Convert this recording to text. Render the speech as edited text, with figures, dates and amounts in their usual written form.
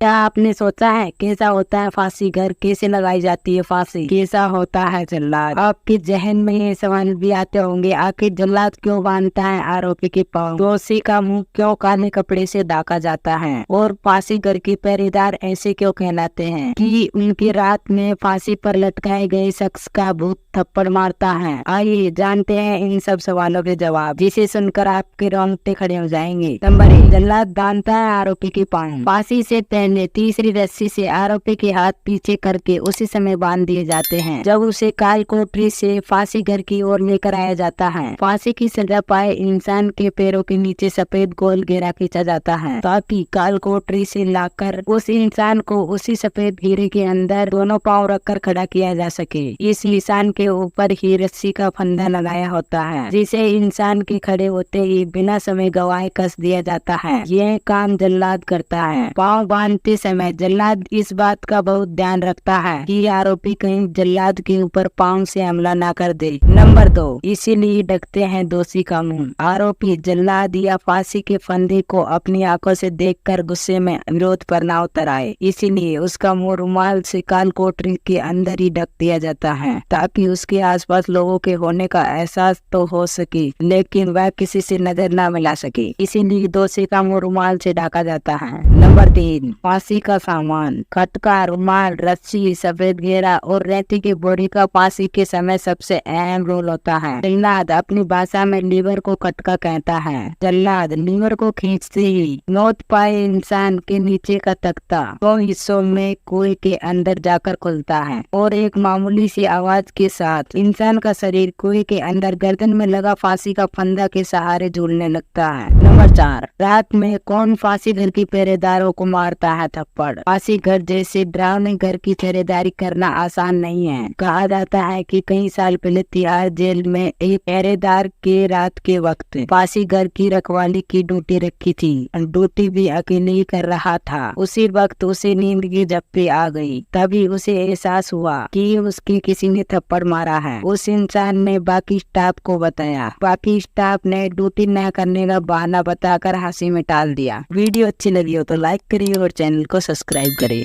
क्या आपने सोचा है कैसा होता है फांसी घर, कैसे लगाई जाती है फांसी, कैसा होता है जल्लाद? आपके जहन में ये सवाल भी आते होंगे, आखिर जल्लाद क्यों बांधता है आरोपी के पाँव? दोषी का मुंह क्यों काले कपड़े से ढका जाता है? और फांसी घर के पहरेदार ऐसे क्यों कहलाते हैं कि उनकी रात में फांसी पर लटकाए गए शख्स का भूत थप्पड़ मारता है? आइए जानते हैं इन सब सवालों के जवाब, जिसे सुनकर आपके रोंगटे खड़े हो जाएंगे। नंबर 1, जल्लाद बांधता है आरोपी के पाँव। फांसी से पहले तीसरी रस्सी से आरोपी के हाथ पीछे करके उसी समय बांध दिए जाते हैं जब उसे काल कोठरी से फांसी घर की ओर लेकर आया जाता है। फांसी की सजा पाए इंसान के पैरों के नीचे सफेद गोल घेरा खींचा जाता है ताकि काल कोठरी से लाकर उस इंसान को उसी सफेद घेरे के अंदर दोनों पाँव रखकर खड़ा किया जा सके। इस निशान के ऊपर ही रस्सी का फंदा लगाया होता है जिसे इंसान के खड़े होते ही बिना समय गवाए कस दिया जाता है। यह काम जल्लाद करता है। पाँव बांधते समय जल्लाद इस बात का बहुत ध्यान रखता है कि आरोपी कहीं जल्लाद के ऊपर पाँव से हमला ना कर दे। नंबर 2, इसीलिए ढकते हैं दोषी का मुंह। आरोपी जल्लाद या फांसी के फंदे को अपनी आंखों से देखकर गुस्से में विरोध पर ना उतर आए, इसीलिए उसका मुंह रुमाल से काल कोठरी के अंदर ही ढक दिया जाता है ताकि उसके आसपास लोगों के होने का एहसास तो हो सके लेकिन वह किसी से नजर ना मिला सके, इसीलिए दोषी का मुंह रुमाल से ढका जाता है। नंबर 3, फांसी का सामान। खटका, रुमाल, रस्सी, सफेद घेरा और रेती की बोरी का फांसी के समय सबसे अहम रोल होता है। जल्लाद अपनी भाषा में लीवर को खटका कहता है। जल्लाद लीवर को खींचते ही मौत पाए इंसान के नीचे का तख्ता 2 हिस्सों में कुएं के अंदर जाकर खुलता है और एक मामूली सी आवाज के साथ इंसान का शरीर कुएं के अंदर गर्दन में लगा फांसी का फंदा के सहारे झूलने लगता है। नंबर 4, रात में कौन फांसी घर की पहरेदारों को मारता है थप्पड़? फांसी घर जैसे डरावने घर की पहरेदारी करना आसान नहीं है। कहा जाता है कि कई साल पहले तिहाड़ जेल में एक पहरेदार के रात के वक्त फांसी घर की रखवाली की ड्यूटी रखी थी। ड्यूटी भी अकेले ही कर रहा था। उसी वक्त उसे नींद की झपकी आ गई। तभी उसे एहसास हुआ कि उसके किसी ने थप्पड़ मारा है। उस इंसान ने बाकी स्टाफ को बताया। बाकी स्टाफ ने ड्यूटी न करने का बहाना बताकर हंसी में टाल दिया। वीडियो अच्छी लगी हो तो लाइक करिए और चैनल को सब्सक्राइब करिए।